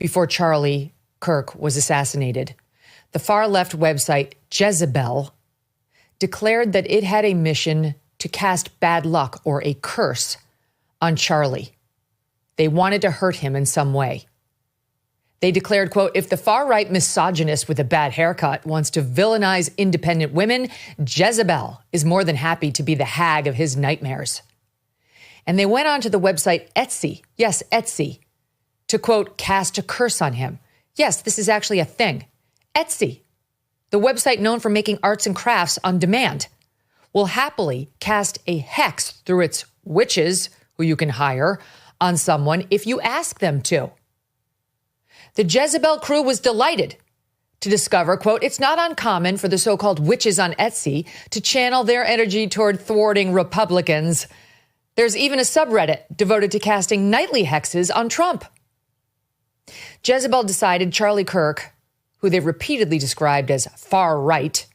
before Charlie Kirk was assassinated, the far-left website Jezebel declared that it had a mission to cast bad luck or a curse on Charlie. They wanted to hurt him in some way. They declared, quote, if the far-right misogynist with a bad haircut wants to villainize independent women, Jezebel is more than happy to be the hag of his nightmares. And they went on to the website Etsy, yes, Etsy, to, quote, cast a curse on him. Yes, this is actually a thing. Etsy, the website known for making arts and crafts on demand, will happily cast a hex through its witches, who you can hire, on someone if you ask them to. The Jezebel crew was delighted to discover, quote, it's not uncommon for the so-called witches on Etsy to channel their energy toward thwarting Republicans. There's even a subreddit devoted to casting nightly hexes on Trump. Jezebel decided Charlie Kirk, who they've repeatedly described as far-right,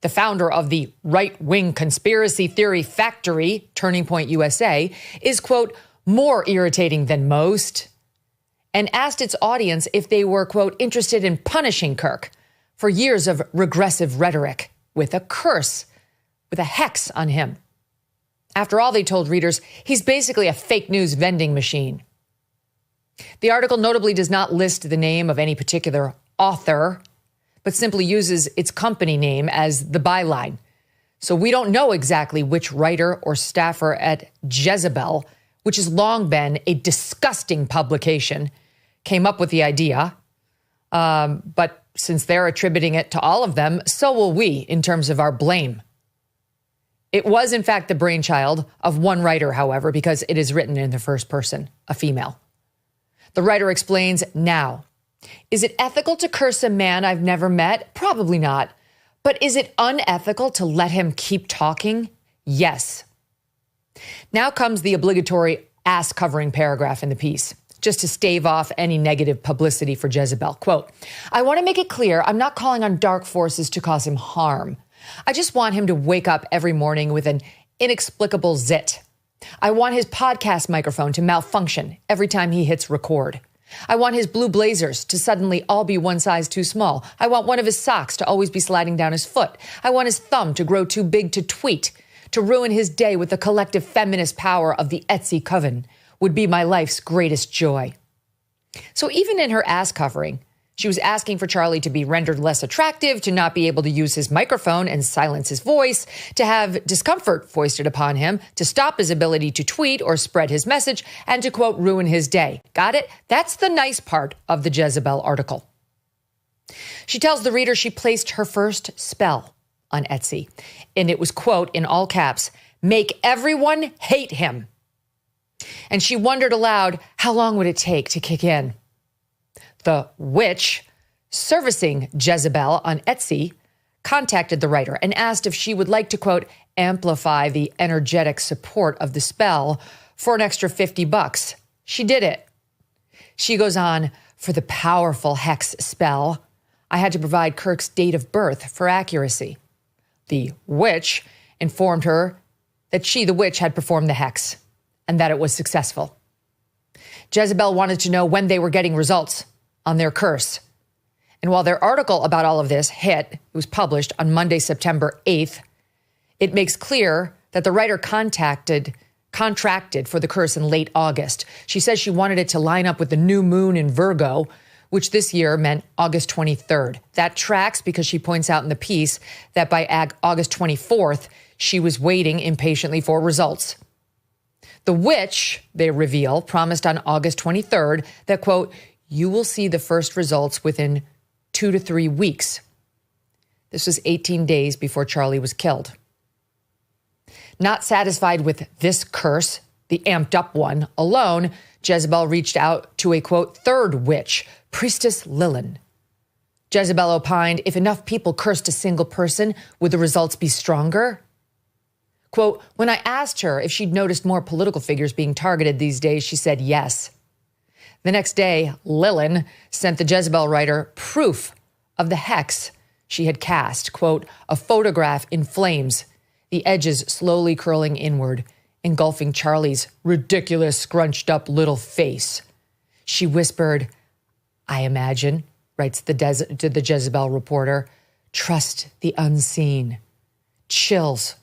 the founder of the right-wing conspiracy theory factory, Turning Point USA, is, quote, more irritating than most, and asked its audience if they were, quote, interested in punishing Kirk for years of regressive rhetoric with a curse, with a hex on him. After all, they told readers, he's basically a fake news vending machine. The article notably does not list the name of any particular author, but simply uses its company name as the byline. So we don't know exactly which writer or staffer at Jezebel, which has long been a disgusting publication, came up with the idea. But since they're attributing it to all of them, so will we in terms of our blame. It was, in fact, the brainchild of one writer, however, because it is written in the first person, a female. The writer explains now, is it ethical to curse a man I've never met? Probably not. But is it unethical to let him keep talking? Yes. Now comes the obligatory ass-covering paragraph in the piece, just to stave off any negative publicity for Jezebel. Quote, I want to make it clear I'm not calling on dark forces to cause him harm. I just want him to wake up every morning with an inexplicable zit. I want his podcast microphone to malfunction every time he hits record. I want his blue blazers to suddenly all be one size too small. I want one of his socks to always be sliding down his foot. I want his thumb to grow too big to tweet, to ruin his day with the collective feminist power of the Etsy coven would be my life's greatest joy. So even in her ass covering, she was asking for Charlie to be rendered less attractive, to not be able to use his microphone and silence his voice, to have discomfort foisted upon him, to stop his ability to tweet or spread his message, and to, quote, ruin his day. Got it? That's the nice part of the Jezebel article. She tells the reader she placed her first spell on Etsy, and it was, quote, in all caps, make everyone hate him. And she wondered aloud, how long would it take to kick in? The witch servicing Jezebel on Etsy contacted the writer and asked if she would like to, quote, amplify the energetic support of the spell for an extra $50. She did it. She goes on, for the powerful hex spell, I had to provide Kirk's date of birth for accuracy. The witch informed her that she, the witch, had performed the hex and that it was successful. Jezebel wanted to know when they were getting results on their curse. And while their article about all of this it was published on Monday, September 8th, it makes clear that the writer contracted for the curse in late August. She says she wanted it to line up with the new moon in Virgo, which this year meant August 23rd. That tracks because she points out in the piece that by August 24th, she was waiting impatiently for results. The witch, they reveal, promised on August 23rd that, quote, you will see the first results within 2 to 3 weeks. This was 18 days before Charlie was killed. Not satisfied with this curse, the amped up one, alone, Jezebel reached out to a, quote, third witch, Priestess Lilin. Jezebel opined, if enough people cursed a single person, would the results be stronger? Quote, when I asked her if she'd noticed more political figures being targeted these days, she said yes. The next day, Lilin sent the Jezebel writer proof of the hex she had cast, quote, a photograph in flames, the edges slowly curling inward, engulfing Charlie's ridiculous, scrunched up little face. She whispered, I imagine, writes the Jezebel reporter. Trust the unseen. Chills,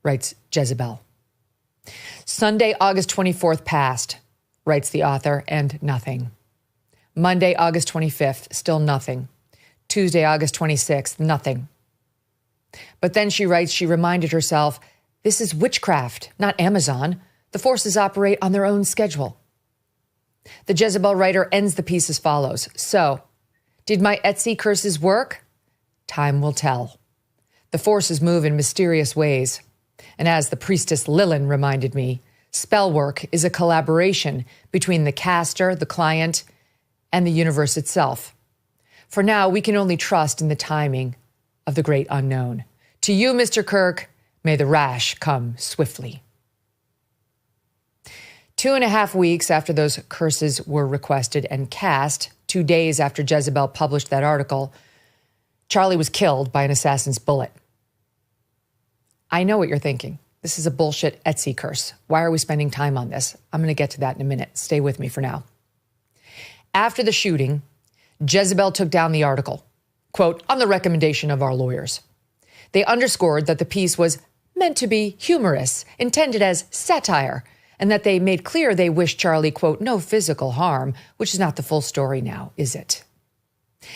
writes Jezebel. Sunday, August 24th passed, writes the author, and nothing. Monday, August 25th, still nothing. Tuesday, August 26th, nothing. But then she writes, she reminded herself, this is witchcraft, not Amazon. The forces operate on their own schedule. The Jezebel writer ends the piece as follows. So, did my Etsy curses work? Time will tell. The forces move in mysterious ways. And as the priestess Lilin reminded me, spell work is a collaboration between the caster, the client, and the universe itself. For now, we can only trust in the timing of the great unknown. To you, Mr. Kirk, may the rash come swiftly. 2.5 weeks after those curses were requested and cast, 2 days after Jezebel published that article, Charlie was killed by an assassin's bullet. I know what you're thinking. This is a bullshit Etsy curse. Why are we spending time on this? I'm going to get to that in a minute. Stay with me for now. After the shooting, Jezebel took down the article, quote, on the recommendation of our lawyers. They underscored that the piece was meant to be humorous, intended as satire, and that they made clear they wished Charlie, quote, no physical harm, which is not the full story now, is it?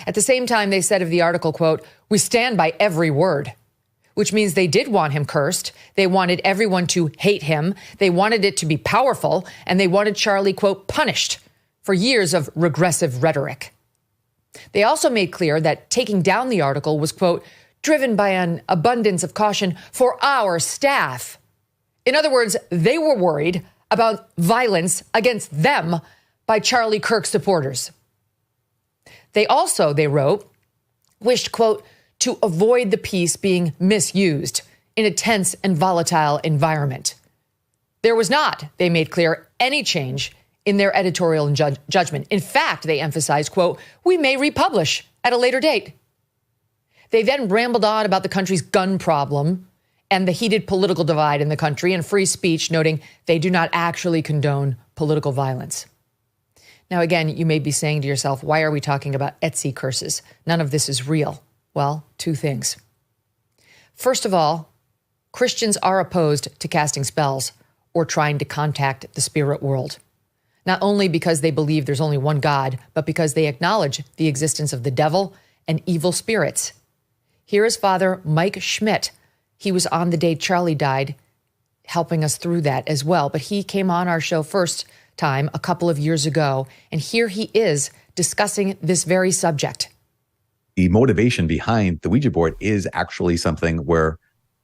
At the same time, they said of the article, quote, we stand by every word, which means they did want him cursed. They wanted everyone to hate him. They wanted it to be powerful, and they wanted Charlie, quote, punished for years of regressive rhetoric. They also made clear that taking down the article was, quote, driven by an abundance of caution for our staff. In other words, they were worried about violence against them by Charlie Kirk supporters. They also, they wrote, wished, quote, to avoid the piece being misused in a tense and volatile environment. There was not, they made clear, any change in their editorial and judgment. In fact, they emphasized, quote, we may republish at a later date. They then rambled on about the country's gun problem and the heated political divide in the country and free speech, noting they do not actually condone political violence. Now, again, you may be saying to yourself, why are we talking about Etsy curses? None of this is real. Well, 2 things. First of all, Christians are opposed to casting spells or trying to contact the spirit world, not only because they believe there's only one God, but because they acknowledge the existence of the devil and evil spirits. Here is Father Mike Schmidt. He was on the day Charlie died, helping us through that as well. But he came on our show first time a couple of years ago, and here he is discussing this very subject. The motivation behind the Ouija board is actually something where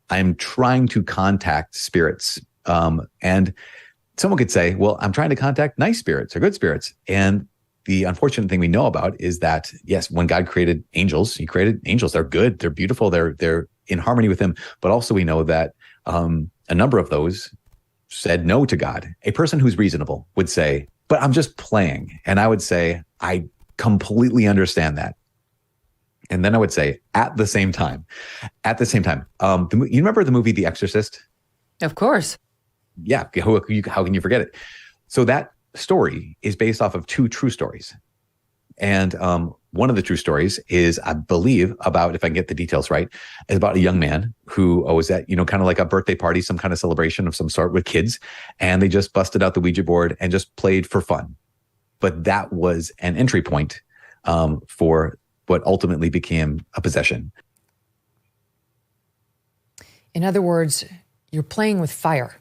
I'm trying to contact spirits. And someone could say, well, I'm trying to contact nice spirits or good spirits. And the unfortunate thing we know about is that, yes, when God created angels, he created angels. They're good. They're beautiful. They're in harmony with him. But also we know that a number of those said no to God. A person who's reasonable would say, but I'm just playing. And I would say, I completely understand that. And then I would say, at the same time, you remember the movie The Exorcist? Of course. Yeah. How can you forget it? So that story is based off of 2 true stories. And one of the true stories is, I believe, about, if I can get the details right, is about a young man who was at, kind of like a birthday party, some kind of celebration of some sort with kids. And they just busted out the Ouija board and just played for fun. But that was an entry point for what ultimately became a possession. In other words, you're playing with fire,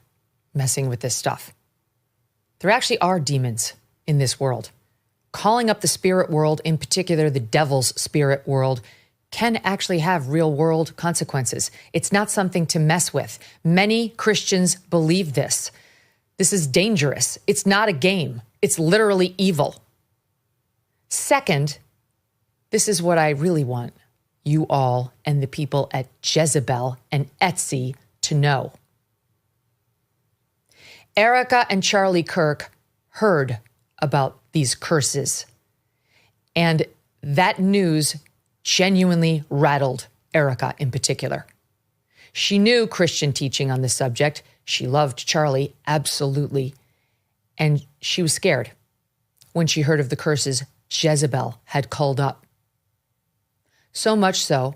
messing with this stuff. There actually are demons in this world. Calling up the spirit world, in particular the devil's spirit world, can actually have real world consequences. It's not something to mess with. Many Christians believe this. This is dangerous. It's not a game. It's literally evil. Second, this is what I really want you all and the people at Jezebel and Etsy to know. Erika and Charlie Kirk heard about these curses, and that news genuinely rattled Erika in particular. She knew Christian teaching on this subject. She loved Charlie, absolutely. And she was scared when she heard of the curses Jezebel had called up. So much so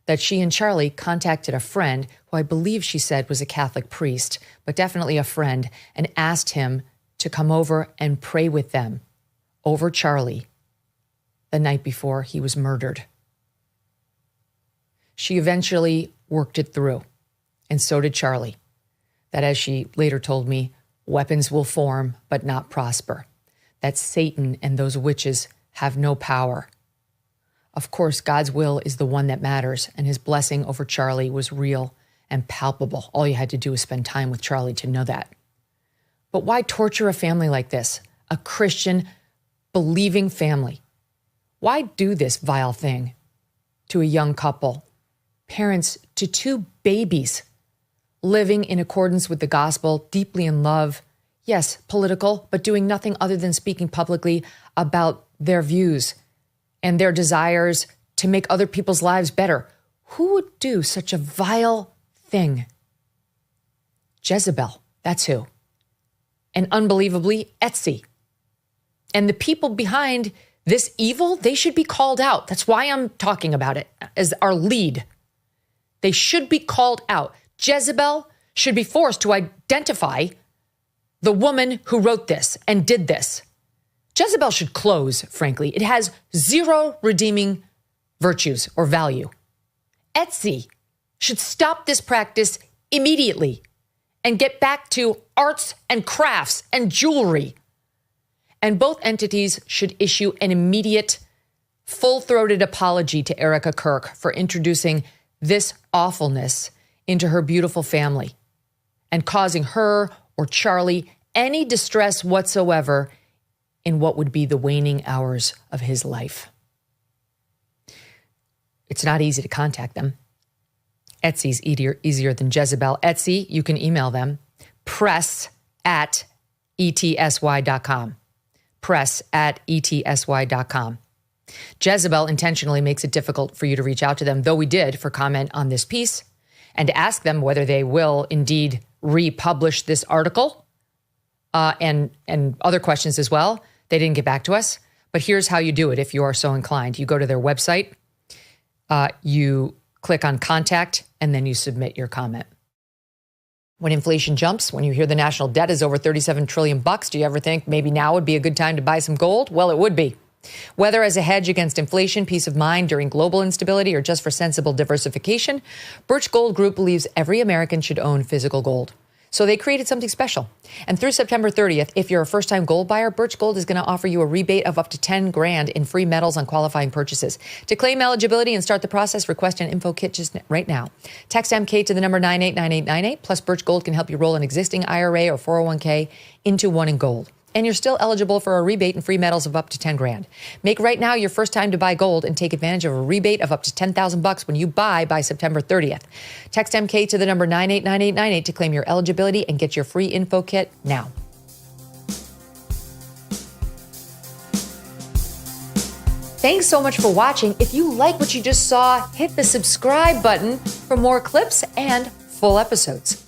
that she and Charlie contacted a friend who I believe she said was a Catholic priest, but definitely a friend, and asked him to come over and pray with them over Charlie the night before he was murdered. She eventually worked it through, and so did Charlie. That, as she later told me, weapons will form but not prosper. That Satan and those witches have no power. Of course, God's will is the one that matters, and his blessing over Charlie was real and palpable. All you had to do was spend time with Charlie to know that. But why torture a family like this? A Christian, believing family. Why do this vile thing to a young couple, parents to two babies, living in accordance with the gospel, deeply in love, yes, political, but doing nothing other than speaking publicly about their views and their desires to make other people's lives better? Who would do such a vile thing? Jezebel, that's who. And unbelievably, Etsy. And the people behind this evil, they should be called out. That's why I'm talking about it as our lead. They should be called out. Jezebel should be forced to identify the woman who wrote this and did this. Jezebel should close, frankly. It has zero redeeming virtues or value. Etsy should stop this practice immediately and get back to arts and crafts and jewelry. And both entities should issue an immediate, full-throated apology to Erika Kirk for introducing this awfulness into her beautiful family and causing her or Charlie any distress whatsoever in what would be the waning hours of his life. It's not easy to contact them. Etsy's easier than Jezebel. Etsy, you can email them, press@etsy.com. press@etsy.com. Jezebel intentionally makes it difficult for you to reach out to them, though we did for comment on this piece and to ask them whether they will indeed republish this article and other questions as well. They didn't get back to us, but here's how you do it if you are so inclined. You go to their website, you click on contact, and then you submit your comment. When inflation jumps, when you hear the national debt is over $37 trillion, do you ever think maybe now would be a good time to buy some gold? Well, it would be. Whether as a hedge against inflation, peace of mind during global instability, or just for sensible diversification, Birch Gold Group believes every American should own physical gold. So they created something special. And through September 30th, if you're a first-time gold buyer, Birch Gold is going to offer you a rebate of up to $10,000 in free metals on qualifying purchases. To claim eligibility and start the process, request an info kit just right now. Text MK to the number 989898. Plus, Birch Gold can help you roll an existing IRA or 401k into one in gold. And you're still eligible for a rebate and free metals of up to $10,000. Make right now your first time to buy gold and take advantage of a rebate of up to $10,000 when you buy by September 30th. Text MK to the number 989898 to claim your eligibility and get your free info kit now. Thanks so much for watching. If you like what you just saw, hit the subscribe button for more clips and full episodes.